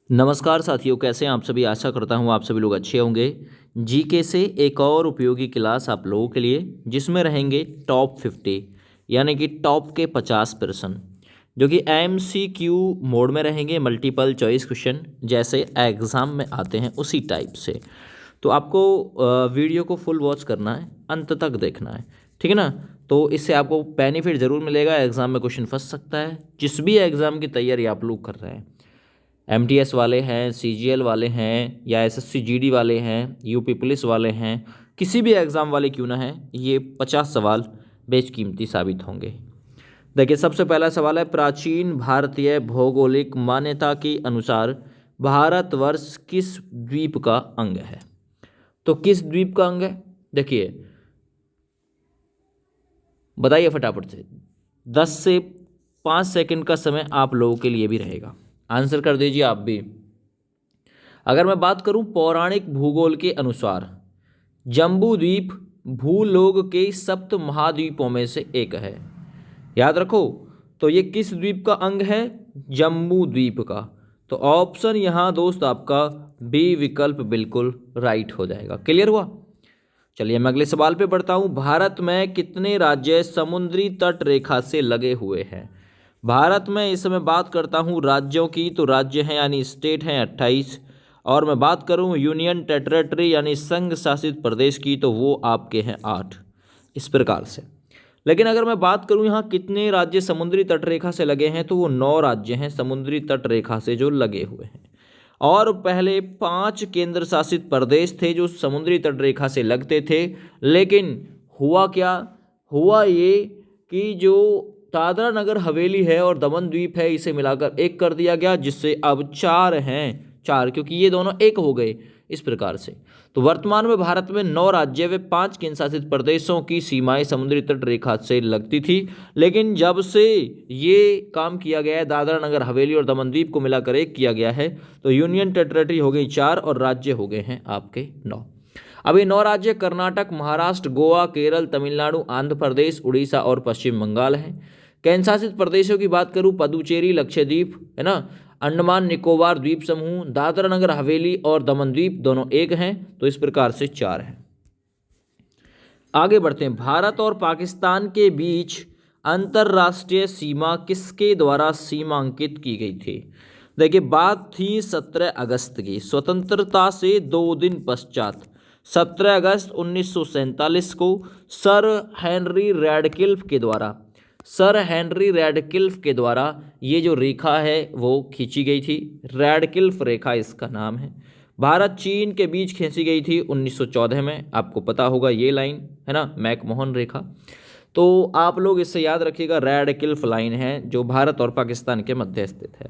नमस्कार साथियों, कैसे हैं आप सभी। आशा करता हूँ आप सभी लोग अच्छे होंगे। जीके से एक और उपयोगी क्लास आप लोगों के लिए, जिसमें रहेंगे टॉप 50 यानी कि टॉप के 50% जो कि एमसीक्यू मोड में रहेंगे। मल्टीपल चॉइस क्वेश्चन जैसे एग्ज़ाम में आते हैं उसी टाइप से। तो आपको वीडियो को फुल वॉच करना है, अंत तक देखना है, ठीक है ना। तो इससे आपको बेनिफिट ज़रूर मिलेगा। एग्ज़ाम में क्वेश्चन फंस सकता है। जिस भी एग्ज़ाम की तैयारी आप लोग कर रहे हैं, एमटीएस वाले हैं, सीजीएल वाले हैं, या एसएससी जीडी वाले हैं, यूपी पुलिस वाले हैं, किसी भी एग्ज़ाम वाले क्यों ना हैं, ये 50 सवाल बेशकीमती साबित होंगे। देखिए, सबसे पहला सवाल है, प्राचीन भारतीय भौगोलिक मान्यता के अनुसार भारतवर्ष किस द्वीप का अंग है। तो किस द्वीप का अंग है, देखिए बताइए फटाफट से। 10 से 5 सेकंड का समय आप लोगों के लिए भी रहेगा, आंसर कर दीजिए आप भी। अगर मैं बात करूं पौराणिक भूगोल के अनुसार, जम्बू द्वीप भूलोक के सप्त महाद्वीपों में से एक है। याद रखो, तो ये किस द्वीप का अंग है, जम्बू द्वीप का। तो ऑप्शन यहाँ दोस्त आपका बी विकल्प बिल्कुल राइट हो जाएगा। क्लियर हुआ। चलिए मैं अगले सवाल पे बढ़ता हूँ। भारत में कितने राज्य समुद्री तट रेखा से लगे हुए हैं। भारत में इस समय बात करता हूँ राज्यों की, तो राज्य हैं यानी स्टेट हैं 28, और मैं बात करूँ यूनियन टेरिटरी यानी संघ शासित प्रदेश की, तो वो आपके हैं 8। इस प्रकार से। लेकिन अगर मैं बात करूँ यहाँ कितने राज्य समुद्री तट रेखा से लगे हैं, तो वो 9 राज्य हैं समुद्री तट रेखा से जो लगे हुए हैं। और पहले 5 केंद्र शासित प्रदेश थे जो समुद्री तट रेखा से लगते थे। लेकिन हुआ क्या, हुआ ये कि जो दादरा नगर हवेली है और दमन द्वीप है, इसे मिलाकर एक कर दिया गया, जिससे अब 4 हैं। 4 क्योंकि ये दोनों एक हो गए। इस प्रकार से तो वर्तमान में भारत में 9 राज्य व 5 केंद्र शासित प्रदेशों की सीमाएं समुद्री तट रेखा से लगती थी। लेकिन जब से ये काम किया गया है, दादरा नगर हवेली और दमन द्वीप को मिलाकर एक किया गया है, तो यूनियन टेरिटरी हो गई 4 और राज्य हो गए हैं आपके 9। अब ये 9 राज्य कर्नाटक, महाराष्ट्र, गोवा, केरल, तमिलनाडु, आंध्र प्रदेश, उड़ीसा और पश्चिम बंगाल हैं। केंद्र शासित प्रदेशों की बात करूं, पुदुचेरी, लक्षद्वीप है ना, अंडमान निकोबार द्वीप समूह, दादरा नगर हवेली और दमन द्वीप दोनों एक हैं। तो इस प्रकार से 4 हैं। आगे बढ़ते हैं। भारत और पाकिस्तान के बीच अंतर्राष्ट्रीय सीमा किसके द्वारा सीमांकित की गई थी। देखिए, बात थी 17 अगस्त की, स्वतंत्रता से 2 दिन पश्चात 17 अगस्त 1947 को सर हेनरी रैडक्लिफ के द्वारा ये जो रेखा है वो खींची गई थी। रैडक्लिफ रेखा इसका नाम है। भारत चीन के बीच खींची गई थी 1914 में, आपको पता होगा ये लाइन है ना, मैकमोहन रेखा। तो आप लोग इससे याद रखिएगा, रैडक्लिफ लाइन है जो भारत और पाकिस्तान के मध्य स्थित है।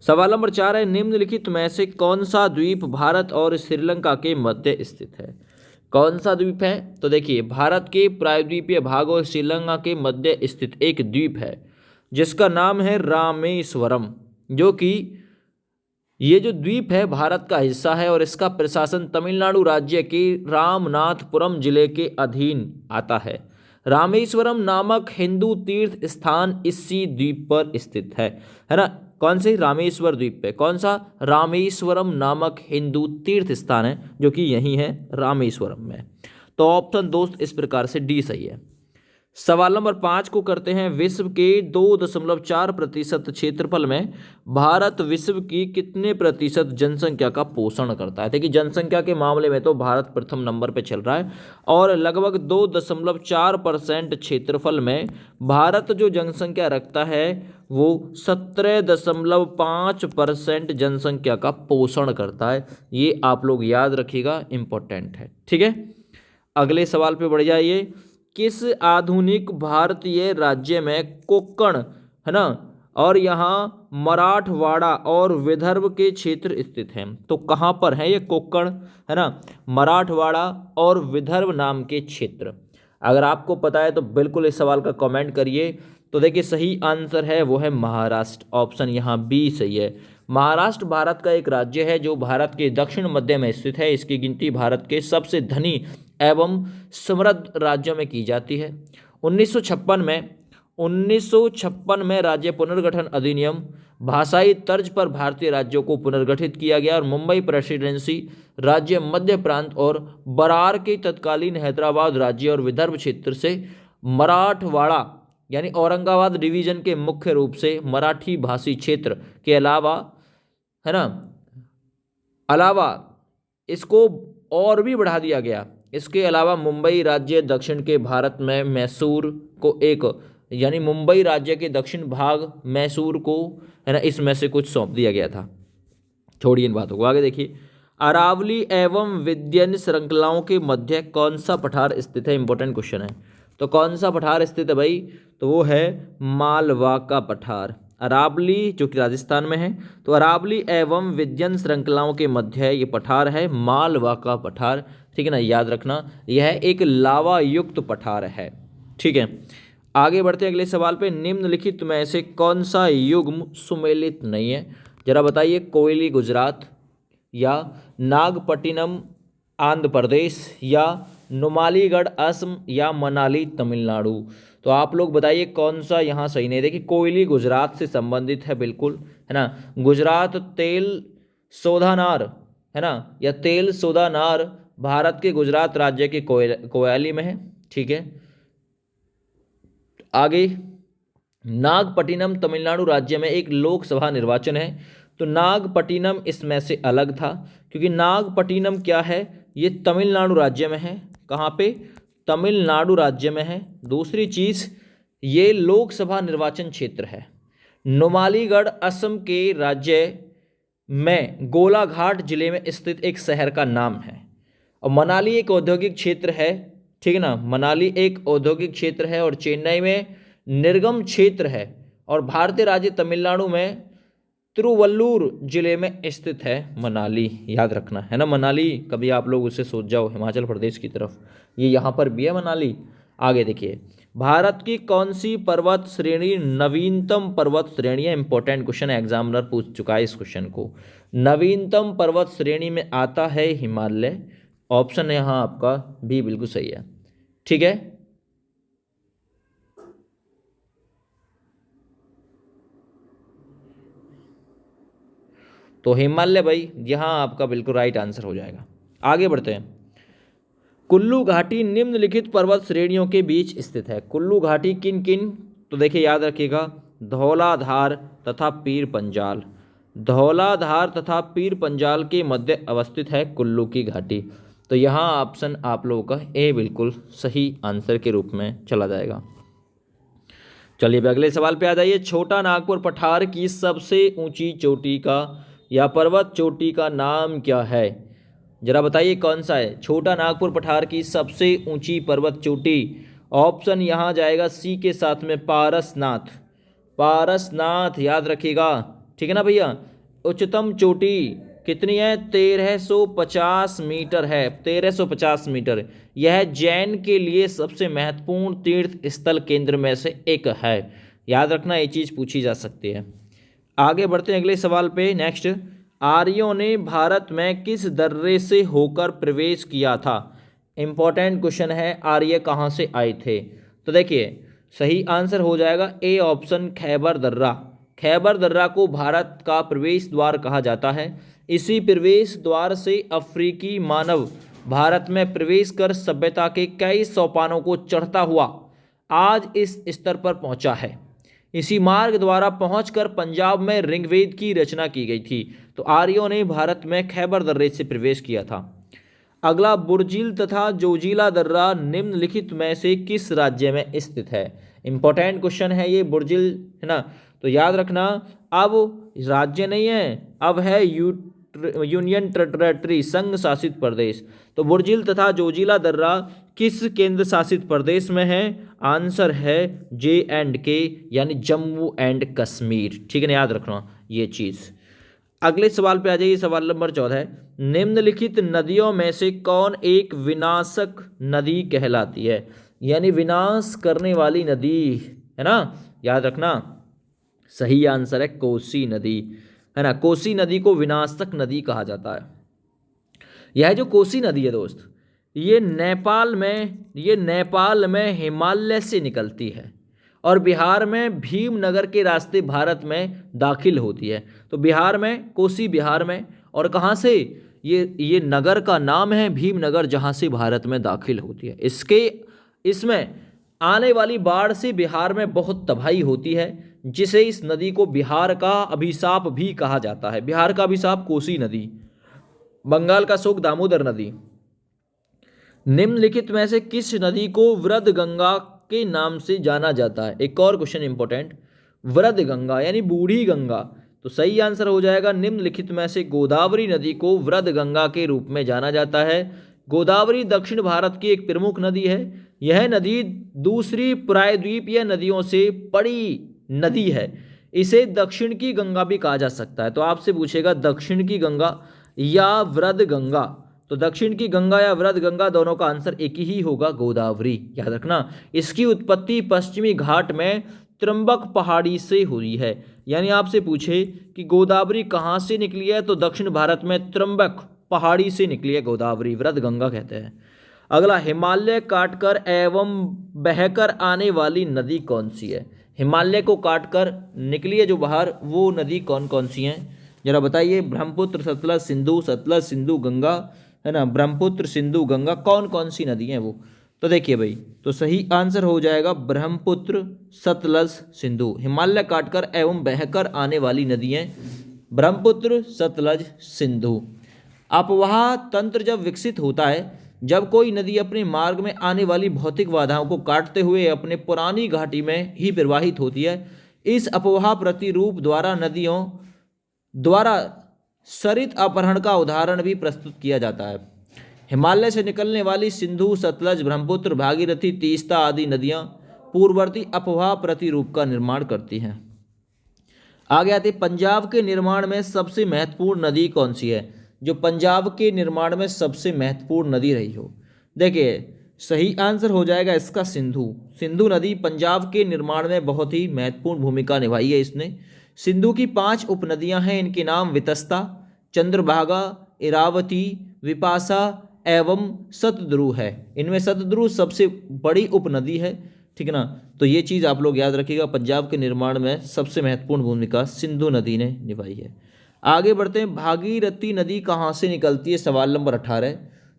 सवाल नंबर 4 है, निम्नलिखित में से कौन सा द्वीप भारत और श्रीलंका के मध्य स्थित है। कौन सा द्वीप है, तो देखिए भारत के प्रायद्वीपीय भाग और श्रीलंका के मध्य स्थित एक द्वीप है जिसका नाम है रामेश्वरम, जो कि ये जो द्वीप है भारत का हिस्सा है और इसका प्रशासन तमिलनाडु राज्य के रामनाथपुरम जिले के अधीन आता है। रामेश्वरम नामक हिंदू तीर्थ स्थान इसी द्वीप पर स्थित है ना। कौन से, रामेश्वर द्वीप पे। कौन सा, रामेश्वरम नामक हिंदू तीर्थ स्थान है जो कि यही है रामेश्वरम में। तो ऑप्शन दोस्त इस प्रकार से डी सही है। सवाल नंबर 5 को करते हैं। विश्व के 2.4% क्षेत्रफल में भारत विश्व की कितने प्रतिशत जनसंख्या का पोषण करता है। देखिए, जनसंख्या के मामले में तो भारत प्रथम नंबर पे चल रहा है और लगभग 2.4% क्षेत्रफल में भारत जो जनसंख्या रखता है वो 17.5% जनसंख्या का पोषण करता है। ये आप लोग याद रखिएगा, इंपॉर्टेंट है, ठीक है। अगले सवाल पे बढ़ जाइए। किस आधुनिक भारतीय राज्य में कोंकण है ना और यहाँ मराठवाड़ा और विदर्भ के क्षेत्र स्थित हैं। तो कहाँ पर है ये कोंकण है ना, मराठवाड़ा और विदर्भ नाम के क्षेत्र। अगर आपको पता है तो बिल्कुल इस सवाल का कमेंट करिए। तो देखिए, सही आंसर है वो है महाराष्ट्र। ऑप्शन यहाँ बी सही है। महाराष्ट्र भारत का एक राज्य है जो भारत के दक्षिण मध्य में स्थित है। इसकी गिनती भारत के सबसे धनी एवं समृद्ध राज्यों में की जाती है। 1956 में 1956 में राज्य पुनर्गठन अधिनियम, भाषाई तर्ज पर भारतीय राज्यों को पुनर्गठित किया गया और मुंबई प्रेसिडेंसी राज्य मध्य प्रांत और बरार के तत्कालीन हैदराबाद राज्य और विदर्भ क्षेत्र से मराठवाड़ा यानी औरंगाबाद डिवीजन के मुख्य रूप से मराठी भाषी क्षेत्र के अलावा, है ना, इसको और भी बढ़ा दिया गया। इसके अलावा मुंबई राज्य दक्षिण के भारत में मैसूर को एक, यानी मुंबई राज्य के दक्षिण भाग मैसूर को, है ना, इसमें से कुछ सौंप दिया गया था। छोड़िए इन बातों को, आगे देखिए। अरावली एवं विंध्य श्रृंखलाओं के मध्य कौन सा पठार स्थित है? इंपॉर्टेंट क्वेश्चन है। तो कौन सा पठार स्थित है भाई? तो वो है मालवा का पठार। अरावली जो कि राजस्थान में है, तो अरावली एवं विंध्य श्रृंखलाओं के मध्य ये पठार है मालवा का पठार। ठीक है ना, याद रखना यह एक लावा युक्त पठार है। ठीक है, आगे बढ़ते हैं अगले सवाल पे। निम्नलिखित में से कौन सा युग्म सुमेलित नहीं है? जरा बताइए। कोयली गुजरात, या नागपट्टिनम आंध्र प्रदेश, या नुमालीगढ़ असम, या मनाली तमिलनाडु। तो आप लोग बताइए कौन सा यहाँ सही नहीं। देखिए कोयली गुजरात से संबंधित है बिल्कुल, है ना। गुजरात तेल सोधानार, है ना, या तेल सोधानार भारत के गुजरात राज्य के कोयली में है। ठीक है, आगे नागपट्टिनम तमिलनाडु राज्य में एक लोकसभा निर्वाचन है। तो नागपट्टिनम इसमें से अलग था, क्योंकि नागपट्टिनम क्या है, ये तमिलनाडु राज्य में है। कहाँ पे? तमिलनाडु राज्य में है। दूसरी चीज़, ये लोकसभा निर्वाचन क्षेत्र है। नुमालीगढ़ असम के राज्य में गोलाघाट जिले में स्थित एक शहर का नाम है। और मनाली एक औद्योगिक क्षेत्र है। ठीक है ना, मनाली एक औद्योगिक क्षेत्र है और चेन्नई में निर्गम क्षेत्र है। और भारतीय राज्य तमिलनाडु में तिरुवल्लूर जिले में स्थित है मनाली, याद रखना, है ना। मनाली कभी आप लोग उससे सोच जाओ हिमाचल प्रदेश की तरफ, ये यहाँ पर भी है मनाली। आगे देखिए, भारत की कौन सी पर्वत श्रेणी नवीनतम पर्वत श्रेणी है? इंपॉर्टेंट क्वेश्चन है, एग्जामिनर पूछ चुका है इस क्वेश्चन को। नवीनतम पर्वत श्रेणी में आता है हिमालय। ऑप्शन यहाँ आपका भी बिल्कुल सही है। ठीक है, तो हिमालय भाई यहाँ आपका बिल्कुल राइट आंसर हो जाएगा। आगे बढ़ते हैं। कुल्लू घाटी निम्नलिखित पर्वत श्रेणियों के बीच स्थित है। कुल्लू घाटी किन किन? तो देखिए याद रखिएगा, धौलाधार तथा पीर पंजाल। धौलाधार तथा पीर पंजाल के मध्य अवस्थित है कुल्लू की घाटी। तो यहाँ ऑप्शन आप लोगों का ए बिल्कुल सही आंसर के रूप में चला जाएगा। चलिए अगले सवाल पे आ जाइए। छोटा नागपुर पठार की सबसे ऊंची चोटी का या पर्वत चोटी का नाम क्या है? जरा बताइए कौन सा है? छोटा नागपुर पठार की सबसे ऊंची पर्वत चोटी, ऑप्शन यहाँ जाएगा सी के साथ में पारसनाथ। पारसनाथ याद रखिएगा, ठीक है ना भैया। उच्चतम चोटी कितनी है? 1350 मीटर है, 1350 मीटर। यह जैन के लिए सबसे महत्वपूर्ण तीर्थ स्थल केंद्र में से एक है। याद रखना, ये चीज़ पूछी जा सकती है। आगे बढ़ते हैं अगले सवाल पे। नेक्स्ट, आर्यों ने भारत में किस दर्रे से होकर प्रवेश किया था? इंपॉर्टेंट क्वेश्चन है, आर्य कहाँ से आए थे? तो देखिए सही आंसर हो जाएगा ए ऑप्शन, खैबर दर्रा। खैबर दर्रा को भारत का प्रवेश द्वार कहा जाता है। इसी प्रवेश द्वार से अफ्रीकी मानव भारत में प्रवेश कर सभ्यता के कई सोपानों को चढ़ता हुआ आज इस स्तर पर पहुंचा है। इसी मार्ग द्वारा पहुंचकर पंजाब में ऋग्वेद की रचना की गई थी। तो आर्यों ने भारत में खैबर दर्रे से प्रवेश किया था। अगला, बुर्जिल तथा जोजिला दर्रा निम्नलिखित में से किस राज्य में स्थित है? इंपॉर्टेंट क्वेश्चन है ये, बुर्जिल, है ना। तो याद रखना, अब राज्य नहीं है, अब है यूनियन टेरिटरी, संघ शासित प्रदेश। तो बुर्जिल तथा जोजिला दर्रा किस केंद्र शासित प्रदेश में है? आंसर है J&K यानी जम्मू एंड कश्मीर। ठीक है ना, याद रखना ये चीज़। अगले सवाल पे आ जाइए, सवाल नंबर 14। निम्नलिखित नदियों में से कौन एक विनाशक नदी कहलाती है? यानी विनाश करने वाली नदी, है ना, याद रखना। सही आंसर है कोसी नदी, है ना। कोसी नदी को विनाशक नदी कहा जाता है। यह जो कोसी नदी है दोस्त, ये नेपाल में हिमालय से निकलती है और बिहार में भीमनगर के रास्ते भारत में दाखिल होती है। तो बिहार में, कोसी बिहार में, और कहाँ से, ये नगर का नाम है भीमनगर, जहाँ से भारत में दाखिल होती है। इसमें आने वाली बाढ़ से बिहार में बहुत तबाही होती है, जिसे इस नदी को बिहार का अभिशाप भी कहा जाता है। बिहार का अभिशाप कोसी नदी, बंगाल का शोक दामोदर नदी। निम्नलिखित में से किस नदी को वृद्ध गंगा के नाम से जाना जाता है? एक और क्वेश्चन इंपॉर्टेंट, वृद्ध गंगा यानी बूढ़ी गंगा। तो सही आंसर हो जाएगा निम्नलिखित में से गोदावरी नदी को वृद्ध गंगा के रूप में जाना जाता है। गोदावरी दक्षिण भारत की एक प्रमुख नदी है। यह नदी दूसरी प्रायद्वीपीय नदियों से बड़ी नदी है। इसे दक्षिण की गंगा भी कहा जा सकता है। तो आपसे पूछेगा दक्षिण की गंगा या वृद्ध गंगा, तो दक्षिण की गंगा या वृद्ध गंगा, दोनों का आंसर एक ही होगा, गोदावरी। याद रखना, इसकी उत्पत्ति पश्चिमी घाट में त्र्यंबक पहाड़ी से हुई है। यानी आपसे पूछे कि गोदावरी कहाँ से निकली है, तो दक्षिण भारत में त्र्यंबक पहाड़ी से निकली है गोदावरी, वृद्ध गंगा कहते हैं। अगला, हिमालय काटकर एवं बहकर आने वाली नदी कौन सी है? हिमालय को काटकर निकली है जो बाहर, वो नदी कौन कौन सी हैं जरा बताइए। ब्रह्मपुत्र, सतलज सिंधु गंगा, है ना, ब्रह्मपुत्र सिंधु गंगा, कौन कौन सी नदी हैं वो? तो देखिए भाई, तो सही आंसर हो जाएगा ब्रह्मपुत्र सतलज सिंधु। हिमालय काटकर एवं बहकर आने वाली नदियाँ ब्रह्मपुत्र सतलज सिंधु। अपवाह तंत्र जब विकसित होता है, जब कोई नदी अपने मार्ग में आने वाली भौतिक बाधाओं को काटते हुए अपने पुरानी घाटी में ही प्रवाहित होती है। इस अपवाह प्रतिरूप द्वारा नदियों द्वारा सरित अपहरण का उदाहरण भी प्रस्तुत किया जाता है। हिमालय से निकलने वाली सिंधु, सतलज, ब्रह्मपुत्र, भागीरथी, तीस्ता आदि नदियां पूर्ववर्ती अपवाह प्रतिरूप का निर्माण करती हैं। आगे आते, पंजाब के निर्माण में सबसे महत्वपूर्ण नदी कौन सी है? जो पंजाब के निर्माण में सबसे महत्वपूर्ण नदी रही हो। देखिए, सही आंसर हो जाएगा इसका सिंधु। सिंधु नदी पंजाब के निर्माण में बहुत ही महत्वपूर्ण भूमिका निभाई है इसने। सिंधु की 5 उपनदियां हैं, इनके नाम वितस्ता, चंद्रभागा, इरावती, विपासा एवं सतद्रु है। इनमें सतद्रु सबसे बड़ी उपनदी है, ठीक है ना। तो ये चीज़ आप लोग याद रखिएगा, पंजाब के निर्माण में सबसे महत्वपूर्ण भूमिका सिंधु नदी ने निभाई है। आगे बढ़ते हैं, भागीरथी नदी कहाँ से निकलती है? सवाल नंबर 18।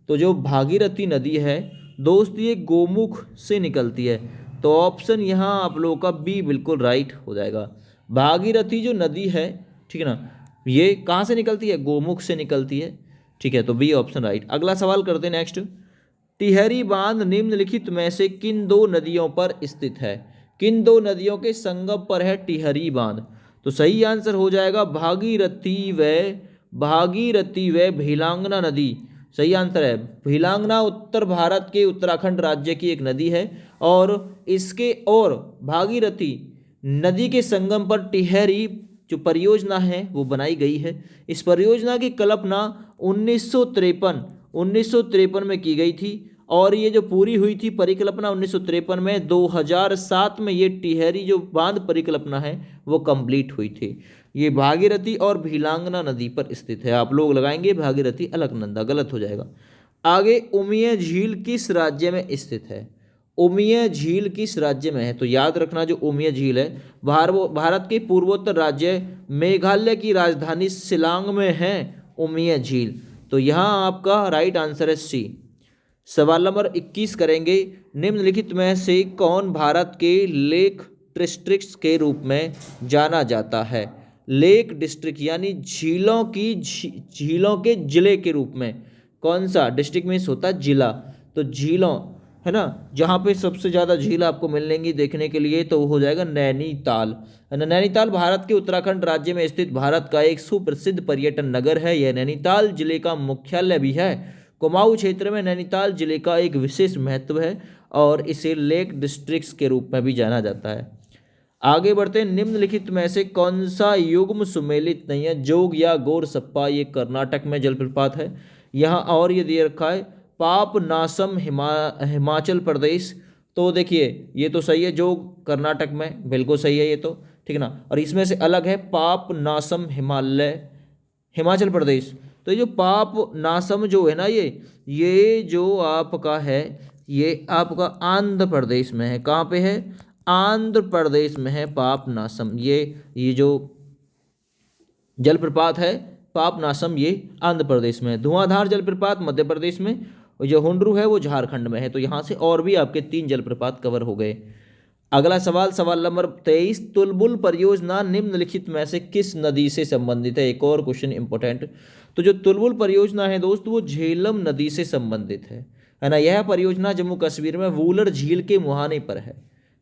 तो जो भागीरथी नदी है दोस्त, ये गोमुख से निकलती है। तो ऑप्शन यहाँ आप लोगों का बी बिल्कुल राइट हो जाएगा। भागीरथी जो नदी है, ठीक है ना, ये कहाँ से निकलती है? गोमुख से निकलती है, ठीक है। तो बी ऑप्शन राइट। अगला सवाल करते हैं नेक्स्ट। टिहरी बांध निम्नलिखित में से किन 2 नदियों पर स्थित है? किन 2 नदियों के संगम पर है टिहरी बांध? तो सही आंसर हो जाएगा भागीरथी व भीलांगना नदी। सही आंसर है भीलांगना। उत्तर भारत के उत्तराखंड राज्य की एक नदी है, और इसके और भागीरथी नदी के संगम पर टिहरी जो परियोजना है वो बनाई गई है। इस परियोजना की कल्पना 1953 में की गई थी, और ये जो पूरी हुई थी परिकल्पना 1953 में, 2007 में ये टिहरी जो बांध परिकल्पना है वो कंप्लीट हुई थी। ये भागीरथी और भीलांगना नदी पर स्थित है। आप लोग लगाएंगे भागीरथी अलकनंदा, गलत हो जाएगा। आगे, उमिया झील किस राज्य में स्थित है? उमिया झील किस राज्य में है? तो याद रखना, जो उमिया झील है भारत के पूर्वोत्तर राज्य मेघालय की राजधानी शिलांग में है उमिया झील। तो यहाँ आपका राइट आंसर है सी। सवाल नंबर 21 करेंगे, निम्नलिखित में से कौन भारत के लेक डिस्ट्रिक्ट्स के रूप में जाना जाता है? लेक डिस्ट्रिक्ट यानी झीलों के जिले के रूप में। कौन सा? डिस्ट्रिक्ट मीन्स होता है जिला, तो झीलों, है ना, जहाँ पे सबसे ज़्यादा झील आपको मिलेंगी देखने के लिए, तो वो हो जाएगा नैनीताल, है ना। नैनीताल भारत के उत्तराखंड राज्य में स्थित भारत का एक सुप्रसिद्ध पर्यटन नगर है। यह नैनीताल जिले का मुख्यालय भी है। कुमाऊं क्षेत्र में नैनीताल जिले का एक विशेष महत्व है, और इसे लेक डिस्ट्रिक्ट्स के रूप में भी जाना जाता है। आगे बढ़ते हैं, निम्नलिखित में से कौन सा युग्म सुमेलित नहीं है? जोग या गौर सप्पा, ये कर्नाटक में जलप्रपात है। यहाँ और ये दे रखा है पापनासम हिमाचल प्रदेश। तो देखिए ये तो सही है, जोग कर्नाटक में, बिल्कुल सही है ये तो, ठीक है ना। और इसमें से अलग है पापनासम हिमाचल प्रदेश। तो ये जो पापनासम जो है ना, ये जो आपका है, ये आपका आंध्र प्रदेश में है। कहाँ पे है? आंध्र प्रदेश में है पापनासम। ये जो जलप्रपात है पापनासम, ये आंध्र प्रदेश में है। धुआंधार जलप्रपात मध्य प्रदेश में, और जो हुंडरू है वो झारखंड में है। तो यहाँ से और भी आपके 3 जलप्रपात कवर हो गए। अगला सवाल, सवाल नंबर 23, तुलबुल परियोजना निम्नलिखित में से किस नदी से संबंधित है? एक और क्वेश्चन इंपॉर्टेंट। तो जो तुलबुल परियोजना है दोस्त, वो झेलम नदी से संबंधित है ना। यह परियोजना जम्मू कश्मीर में वूलर झील के मुहाने पर है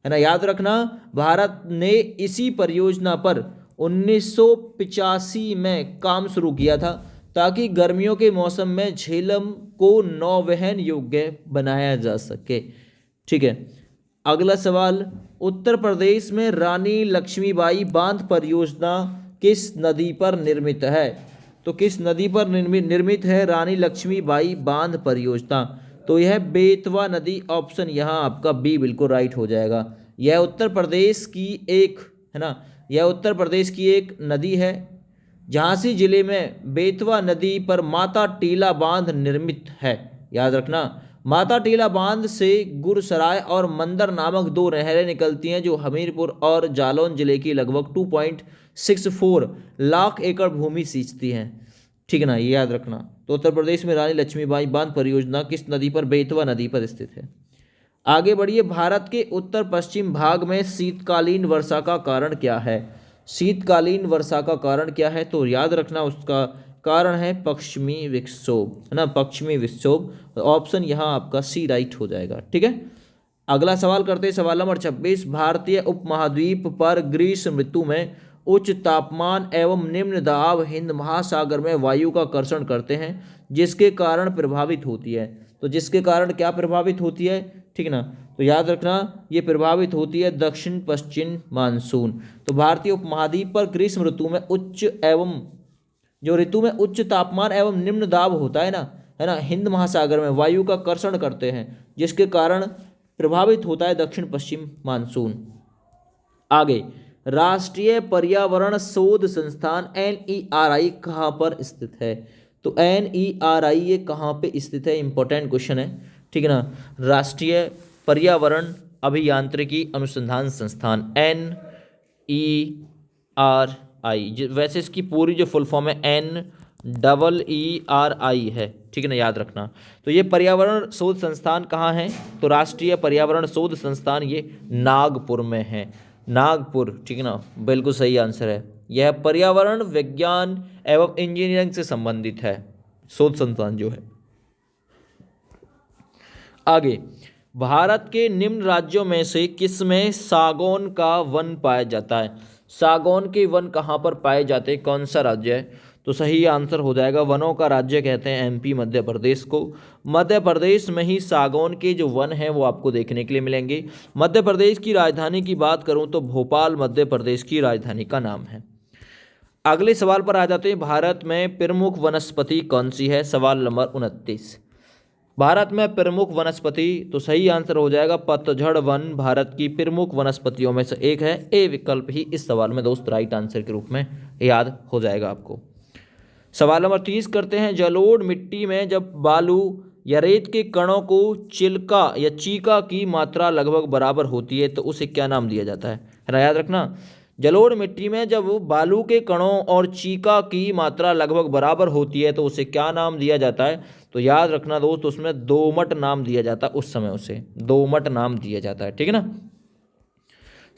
ना। याद रखना, भारत ने इसी परियोजना पर 1985 में काम शुरू किया था, ताकि गर्मियों के मौसम में झेलम को नौवहन योग्य बनाया जा सके। ठीक है। अगला सवाल, उत्तर प्रदेश में रानी लक्ष्मीबाई बांध परियोजना किस नदी पर निर्मित है? तो किस नदी पर निर्मित है रानी लक्ष्मीबाई बांध परियोजना? तो यह बेतवा नदी। ऑप्शन यहाँ आपका बी बिल्कुल राइट हो जाएगा। यह उत्तर प्रदेश की एक, है ना, यह उत्तर प्रदेश की एक नदी है। झांसी जिले में बेतवा नदी पर माता टीला बांध निर्मित है। याद रखना, माता टीला बांध से गुरसराय और मंदर नामक 2 नहरें निकलती हैं, जो हमीरपुर और जालौन जिले की लगभग 2.64 लाख एकड़ भूमि सींचती हैं। ठीक है ना, ये याद रखना। तो उत्तर प्रदेश में रानी लक्ष्मीबाई बांध परियोजना किस नदी पर? बेतवा नदी पर स्थित है। आगे बढ़िए, भारत के उत्तर पश्चिम भाग में शीतकालीन वर्षा का कारण क्या है? शीतकालीन वर्षा का कारण क्या है? तो याद रखना, उसका कारण है पश्चिमी विक्षोभ, है ना, पश्चिमी विक्षोभ। ऑप्शन यहाँ आपका सी राइट हो जाएगा। ठीक है। अगला सवाल करते हैं, सवाल नंबर 26, भारतीय उपमहाद्वीप पर ग्रीष्म ऋतु में उच्च तापमान एवं निम्न दाब हिंद महासागर में वायु का कर्षण करते हैं, जिसके कारण प्रभावित होती है। तो जिसके कारण क्या प्रभावित होती है? ठीक है ना। तो याद रखना, ये प्रभावित होती है दक्षिण पश्चिम मानसून। तो भारतीय उपमहाद्वीप पर ग्रीष्म ऋतु में उच्च तापमान एवं निम्न दाब होता है ना, हिंद महासागर में वायु का कर्षण करते हैं, जिसके कारण प्रभावित होता है दक्षिण पश्चिम मानसून। आगे, राष्ट्रीय पर्यावरण शोध संस्थान NERI कहाँ पर स्थित है? तो NERI ये कहाँ पे स्थित है? इंपॉर्टेंट क्वेश्चन है। ठीक है ना। राष्ट्रीय पर्यावरण अभियांत्रिकी अनुसंधान संस्थान NERI, वैसे इसकी पूरी जो फुल फॉर्म है NEERI है। ठीक है ना, याद रखना। तो ये पर्यावरण शोध संस्थान कहाँ है? तो राष्ट्रीय पर्यावरण शोध संस्थान ये नागपुर में है। नागपुर, ठीक है ना, बिल्कुल सही आंसर है। यह पर्यावरण विज्ञान एवं इंजीनियरिंग से संबंधित है, शोध संस्थान जो है। आगे, भारत के निम्न राज्यों में से किसमें सागौन का वन पाया जाता है? सागौन के वन कहाँ पर पाए जाते हैं? कौन सा राज्य है? तो सही आंसर हो जाएगा, वनों का राज्य कहते हैं MP मध्य प्रदेश को। मध्य प्रदेश में ही सागौन के जो वन हैं वो आपको देखने के लिए मिलेंगे। मध्य प्रदेश की राजधानी की बात करूं तो भोपाल मध्य प्रदेश की राजधानी का नाम है। अगले सवाल पर आ जाते हैं, भारत में प्रमुख वनस्पति कौन सी है? सवाल नंबर 29, भारत में प्रमुख वनस्पति, तो सही आंसर हो जाएगा पतझड़ वन भारत की प्रमुख वनस्पतियों में से एक है। ए विकल्प ही इस सवाल में दोस्त राइट आंसर के रूप में याद हो जाएगा आपको। सवाल नंबर 30 करते हैं, जलोढ़ मिट्टी में जब बालू या रेत के कणों को चिल्का या चीका की मात्रा लगभग बराबर होती है तो उसे क्या नाम दिया जाता है ना। याद रखना, जलोढ़ मिट्टी में जब बालू के कणों और चीका की मात्रा लगभग बराबर होती है तो उसे क्या नाम दिया जाता है? तो याद रखना दोस्त, उसमें दोमट नाम दिया जाता है। उस समय उसे दोमट नाम दिया जाता है। ठीक है ना।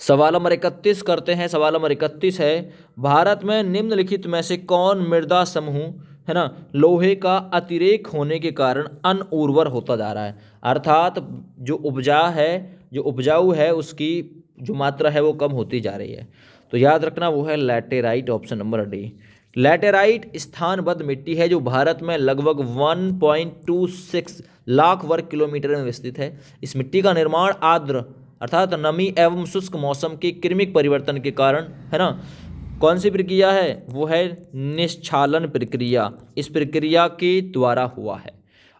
सवाल नंबर 31 करते हैं। सवाल नंबर 31 है, भारत में निम्नलिखित में से कौन मृदा समूह, है ना, लोहे का अतिरेक होने के कारण अनउर्वर होता जा रहा है? अर्थात जो उपजाऊ है उसकी जो मात्रा है वो कम होती जा रही है। तो याद रखना वो है laterite. Option number D. Laterite स्थानबद्ध मिट्टी है जो भारत में लगभग 1.26 लाख वर्ग किलोमीटर में विस्तृत है। इस मिट्टी का निर्माण आर्द्र अर्थात नमी एवं शुष्क मौसम के क्रमिक परिवर्तन के कारण, है ना, कौन सी प्रक्रिया है? वो है निश्चालन प्रक्रिया। इस प्रक्रिया के द्वारा हुआ है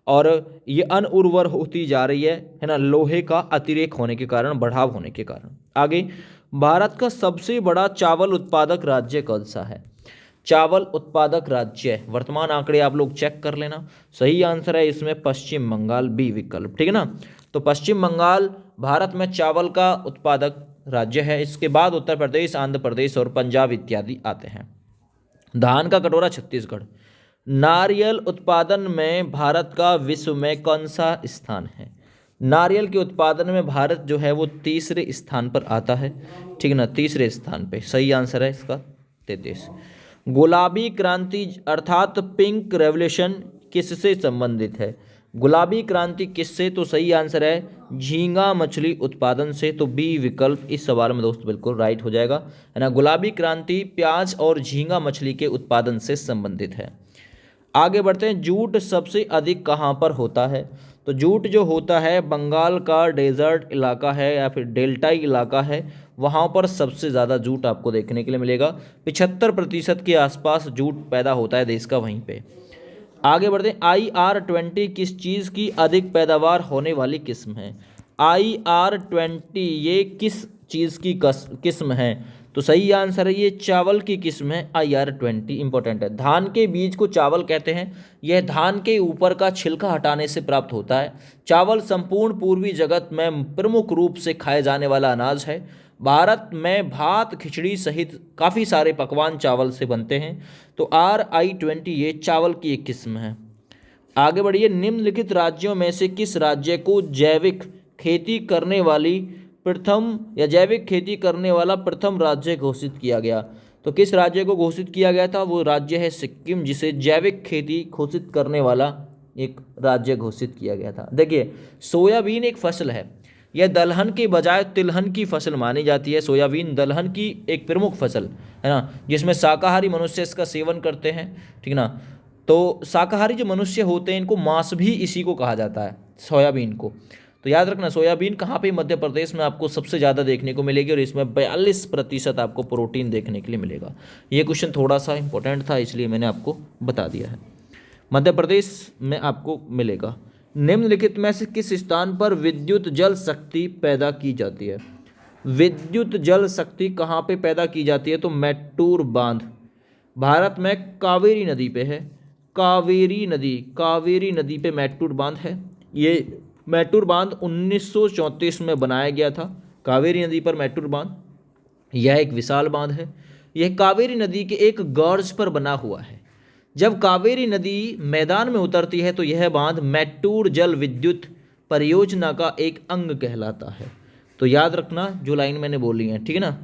और ये अनउर्वर होती जा रही है ना, लोहे का अतिरेक होने के कारण, बढ़ाव होने के कारण। आगे, भारत का सबसे बड़ा चावल उत्पादक राज्य कौन सा है? चावल उत्पादक राज्य, वर्तमान आंकड़े आप लोग चेक कर लेना। सही आंसर है इसमें पश्चिम बंगाल, बी विकल्प। ठीक है ना। तो पश्चिम बंगाल भारत में चावल का उत्पादक राज्य है। इसके बाद उत्तर प्रदेश, आंध्र प्रदेश और पंजाब इत्यादि आते हैं। धान का कटोरा छत्तीसगढ़। नारियल उत्पादन में भारत का विश्व में कौन सा स्थान है? नारियल के उत्पादन में भारत जो है वो तीसरे स्थान पर आता है, ठीक है ना, तीसरे स्थान पे। सही आंसर है इसका 33। गुलाबी क्रांति अर्थात पिंक रेवोल्यूशन किससे संबंधित है? गुलाबी क्रांति किससे? तो सही आंसर है झींगा मछली उत्पादन से। तो बी विकल्प इस सवाल में दोस्त बिल्कुल राइट हो जाएगा, है ना। गुलाबी क्रांति प्याज और झींगा मछली के उत्पादन से संबंधित है। आगे बढ़ते हैं। जूट सबसे अधिक कहाँ पर होता है? तो जूट जो होता है बंगाल का डेजर्ट इलाका है या फिर डेल्टाई इलाका है, वहाँ पर सबसे ज़्यादा जूट आपको देखने के लिए मिलेगा। 75% के आसपास जूट पैदा होता है देश का वहीं पे। आगे बढ़ते हैं। IR-20 किस चीज़ की अधिक पैदावार होने वाली किस्म है? IR-20 ये किस चीज़ की किस्म है? तो सही आंसर है ये चावल की किस्म है। IR-20 इंपॉर्टेंट है। धान के बीज को चावल कहते हैं। यह धान के ऊपर का छिलका हटाने से प्राप्त होता है। चावल संपूर्ण पूर्वी जगत में प्रमुख रूप से खाए जाने वाला अनाज है। भारत में भात, खिचड़ी सहित काफ़ी सारे पकवान चावल से बनते हैं। तो RI-20 ये चावल की एक किस्म है। आगे बढ़िए। निम्नलिखित राज्यों में से किस राज्य को जैविक खेती करने वाली जैविक खेती करने वाला प्रथम राज्य घोषित किया गया? तो किस राज्य को घोषित किया गया था? वो राज्य है सिक्किम, जिसे जैविक खेती घोषित करने वाला एक राज्य घोषित किया गया था। देखिए, सोयाबीन एक फसल है। यह दलहन के बजाय तिलहन की फसल मानी जाती है। सोयाबीन दलहन की एक प्रमुख फसल है ना, जिसमें शाकाहारी मनुष्य इसका सेवन करते हैं, ठीक ना। तो शाकाहारी जो मनुष्य होते हैं इनको मांस भी इसी को कहा जाता है, सोयाबीन को। तो याद रखना, सोयाबीन कहाँ पे? मध्य प्रदेश में आपको सबसे ज़्यादा देखने को मिलेगी और इसमें 42% आपको प्रोटीन देखने के लिए मिलेगा। ये क्वेश्चन थोड़ा सा इंपॉर्टेंट था, इसलिए मैंने आपको बता दिया है। मध्य प्रदेश में आपको मिलेगा। निम्नलिखित में से किस स्थान पर विद्युत जल शक्ति पैदा की जाती है? विद्युत जल शक्ति कहाँ पे पैदा की जाती है? तो मैट्टूर बांध भारत में कावेरी नदी पे है। कावेरी नदी पे मैट्टूर बांध है। ये मैट्टूर बांध 1934 में बनाया गया था। कावेरी नदी पर मैट्टूर बांध, यह एक विशाल बांध है। यह कावेरी नदी के एक गॉर्ज पर बना हुआ है। जब कावेरी नदी मैदान में उतरती है तो यह बांध मैट्टूर जल विद्युत परियोजना का एक अंग कहलाता है। तो याद रखना जो लाइन मैंने बोली है, ठीक है ना।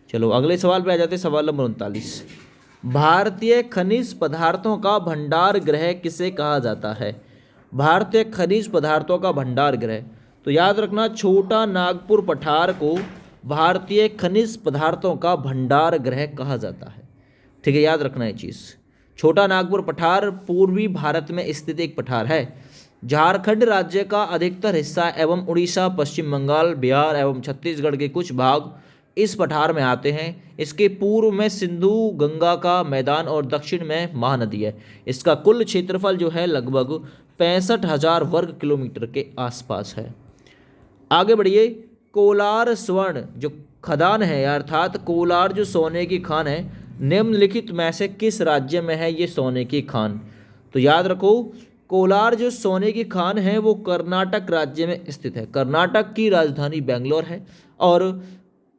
चलो अगले सवाल पे आ जाते हैं। सवाल नंबर 39। भारतीय खनिज पदार्थों का भंडार गृह किसे कहा जाता है? भारतीय खनिज पदार्थों का भंडार गृह, तो याद रखना छोटा नागपुर पठार को भारतीय खनिज पदार्थों का भंडार गृह कहा जाता है, ठीक है। याद रखना ये चीज़। छोटा नागपुर पठार पूर्वी भारत में स्थित एक पठार है। झारखंड राज्य का अधिकतर हिस्सा एवं उड़ीसा, पश्चिम बंगाल, बिहार एवं छत्तीसगढ़ के कुछ भाग इस पठार में आते हैं। इसके पूर्व में सिंधु गंगा का मैदान और दक्षिण में महानदी है। इसका कुल क्षेत्रफल जो है लगभग 65,000 वर्ग किलोमीटर के आसपास है। आगे बढ़िए। कोलार स्वर्ण जो खदान है, अर्थात कोलार जो सोने की खान है, निम्नलिखित में से किस राज्य में है ये सोने की खान? तो याद रखो, कोलार जो सोने की खान है वो कर्नाटक राज्य में स्थित है। कर्नाटक की राजधानी बेंगलोर है और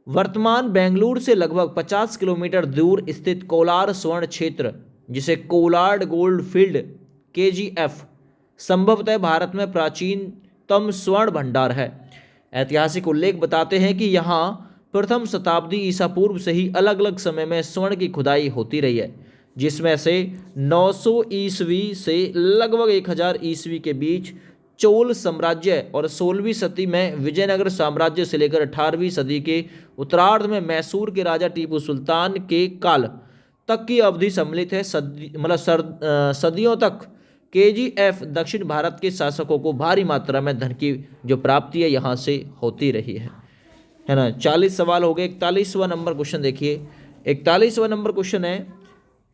वर्तमान बेंगलुरु से लगभग 50 किलोमीटर दूर स्थित कोलार स्वर्ण क्षेत्र, जिसे कोलार गोल्ड फील्ड KGF, संभवतः भारत में प्राचीनतम स्वर्ण भंडार है। ऐतिहासिक उल्लेख बताते हैं कि यहाँ प्रथम शताब्दी ईसा पूर्व से ही अलग अलग समय में स्वर्ण की खुदाई होती रही है, जिसमें से 900 ईस्वी से लगभग 1000 ईस्वी के बीच चोल साम्राज्य और 16वीं सदी में विजयनगर साम्राज्य से लेकर 18वीं सदी के उत्तरार्ध में मैसूर के राजा टीपू सुल्तान के काल तक की अवधि सम्मिलित है। सदियों तक KGF दक्षिण भारत के शासकों को भारी मात्रा में धन की जो प्राप्ति है यहाँ से होती रही है ना। 40 सवाल हो गए। 41वां नंबर क्वेश्चन देखिए। 41वां नंबर क्वेश्चन है,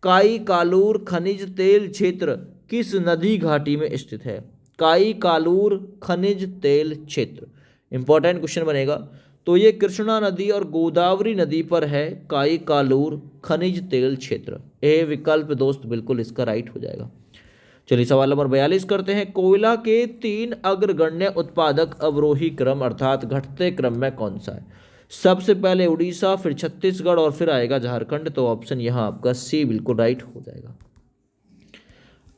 काई कालूर खनिज तेल क्षेत्र किस नदी घाटी में स्थित है? काई कालूर खनिज तेल क्षेत्र इंपॉर्टेंट क्वेश्चन बनेगा। तो ये कृष्णा नदी और गोदावरी नदी पर है काई कालूर खनिज तेल क्षेत्र। ए विकल्प दोस्त बिल्कुल इसका राइट हो जाएगा। चलिए सवाल नंबर 42 करते हैं। कोयला के 3 अग्रगण्य उत्पादक अवरोही क्रम अर्थात घटते क्रम में कौन सा है? सबसे पहले उड़ीसा, फिर छत्तीसगढ़ और फिर आएगा झारखंड। तो ऑप्शन यहाँ आपका सी बिल्कुल राइट हो जाएगा।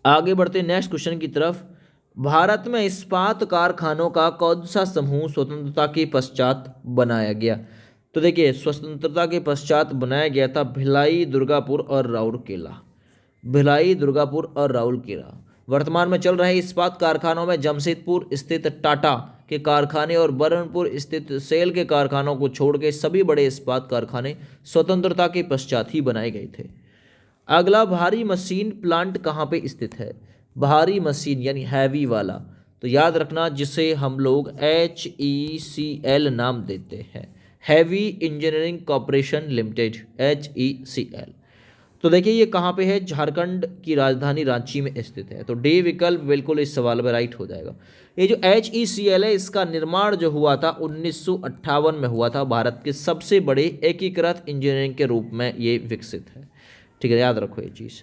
आगे बढ़ते नेक्स्ट क्वेश्चन की तरफ। भारत में इस्पात कारखानों का कौन सा समूह स्वतंत्रता के पश्चात बनाया गया? तो देखिए, स्वतंत्रता के पश्चात बनाया गया था भिलाई, दुर्गापुर और राउरकेला। भिलाई, दुर्गापुर और राउरकेला। वर्तमान में चल रहे इस्पात कारखानों में जमशेदपुर स्थित टाटा के कारखाने और बरनपुर स्थित सेल के कारखानों को छोड़ के सभी बड़े इस्पात कारखाने स्वतंत्रता के पश्चात ही बनाए गए थे। अगला, भारी मशीन प्लांट कहाँ पे स्थित है? भारी मशीन यानी हैवी वाला, तो याद रखना जिसे हम लोग HECL नाम देते हैं, heavy engineering corporation limited, HECL। तो देखिए ये कहाँ पे है? झारखंड की राजधानी रांची में स्थित है। तो डी विकल्प बिल्कुल इस सवाल में राइट हो जाएगा। ये जो HECL है, इसका निर्माण जो हुआ था 1958 में हुआ था। भारत के सबसे बड़े एकीकृत इंजीनियरिंग के रूप में ये विकसित है। ठीक है, याद रखो ये चीज़।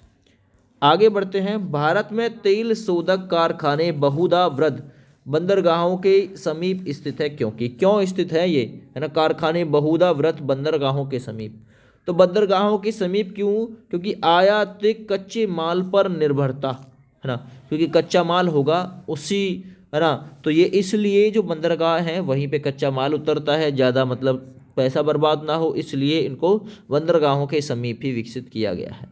आगे बढ़ते हैं। भारत में तेल शोधक कारखाने बहुधा वृद्ध बंदरगाहों के समीप स्थित है। क्यों स्थित है ये, है ना, कारखाने बहुधा वृद्ध बंदरगाहों के समीप? तो बंदरगाहों के समीप क्यों? क्योंकि आयातित कच्चे माल पर निर्भरता, है ना, क्योंकि कच्चा माल होगा उसी, है ना, तो ये इसलिए जो बंदरगाह हैं वहीं पे कच्चा माल उतरता है, ज़्यादा मतलब पैसा बर्बाद ना हो, इसलिए इनको बंदरगाहों के समीप ही विकसित किया गया है।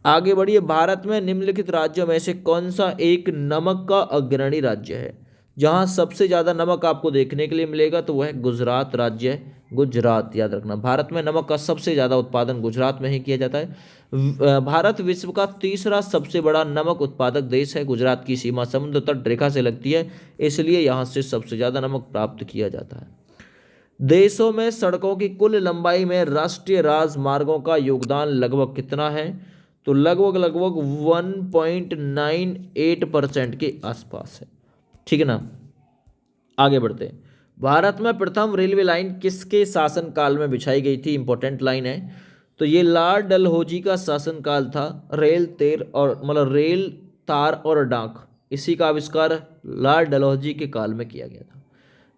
आगे बढ़िए। भारत में निम्नलिखित राज्यों में से कौन सा एक नमक का अग्रणी राज्य है? जहां सबसे ज़्यादा नमक आपको देखने के लिए मिलेगा तो वह है गुजरात राज्य है। गुजरात, याद रखना, भारत में नमक का सबसे ज़्यादा उत्पादन गुजरात में ही किया जाता है। भारत विश्व का तीसरा सबसे बड़ा नमक उत्पादक देश है। गुजरात की सीमा समुद्र तट रेखा से लगती है, इसलिए यहाँ से सबसे ज़्यादा नमक प्राप्त किया जाता है। देशों में सड़कों की कुल लंबाई में राष्ट्रीय राजमार्गों का योगदान लगभग कितना है? तो लगभग 1.98% के आसपास है। ठीक है ना। आगे बढ़ते हैं। भारत में प्रथम रेलवे लाइन किसके शासनकाल में बिछाई गई थी? इंपॉर्टेंट लाइन है। तो ये लॉर्ड डलहौजी का शासनकाल था। रेल तार और डाक, इसी का आविष्कार लॉर्ड डलहौजी के काल में किया गया था।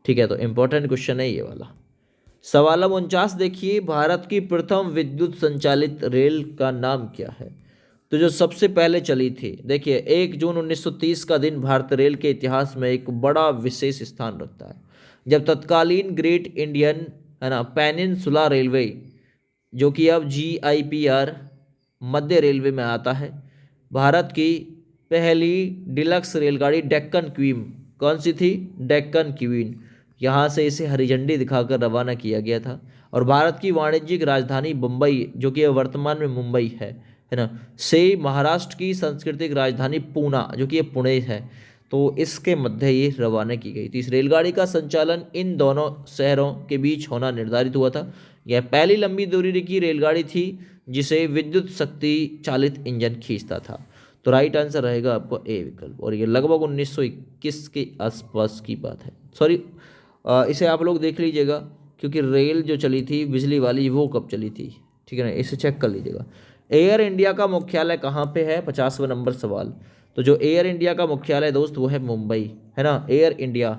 ठीक है, तो इंपॉर्टेंट क्वेश्चन है ये वाला। सवाल नंबर 49 देखिए, भारत की प्रथम विद्युत संचालित रेल का नाम क्या है? तो जो सबसे पहले चली थी, देखिए 1 जून 1930 का दिन भारत रेल के इतिहास में एक बड़ा विशेष स्थान रखता है, जब तत्कालीन ग्रेट इंडियन, है ना, पेनिनसुला रेलवे, जो कि अब GIPR मध्य रेलवे में आता है, भारत की पहली डिलक्स रेलगाड़ी डेक्कन क्वीन, कौन सी थी? डेक्कन क्वीन, यहाँ से इसे हरी झंडी दिखाकर रवाना किया गया था। और भारत की वाणिज्यिक राजधानी मुंबई, जो कि वर्तमान में मुंबई है ना, से महाराष्ट्र की सांस्कृतिक राजधानी पूना, जो कि ये पुणे है, तो इसके मध्य ये रवाना की गई थी। इस रेलगाड़ी का संचालन इन दोनों शहरों के बीच होना निर्धारित हुआ था। यह पहली लंबी दूरी की रेलगाड़ी थी जिसे विद्युत शक्ति चालित इंजन खींचता था। तो राइट आंसर रहेगा आपको ए विकल्प, और ये लगभग 1921 के आसपास की बात है। सॉरी, इसे आप लोग देख लीजिएगा, क्योंकि रेल जो चली थी बिजली वाली वो कब चली थी, ठीक है ना, इसे चेक कर लीजिएगा। एयर इंडिया का मुख्यालय कहाँ पे है? 50वां नंबर सवाल। तो जो एयर इंडिया का मुख्यालय दोस्त वो है मुंबई, है ना। एयर इंडिया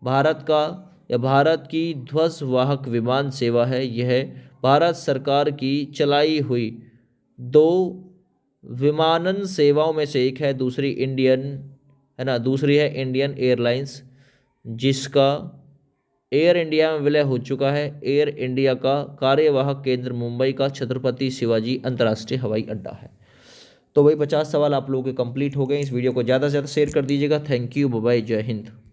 भारत का या भारत की ध्वजवाहक विमान सेवा है। यह भारत सरकार की चलाई हुई 2 विमानन सेवाओं में से एक है। दूसरी इंडियन, है ना, दूसरी है इंडियन एयरलाइंस, जिसका एयर इंडिया में विलय हो चुका है। एयर इंडिया का कार्यवाहक केंद्र मुंबई का छत्रपति शिवाजी अंतर्राष्ट्रीय हवाई अड्डा है। तो भाई 50 सवाल आप लोगों के कंप्लीट हो गए। इस वीडियो को ज़्यादा से ज़्यादा शेयर कर दीजिएगा। थैंक यू, बाय बाय, जय हिंद।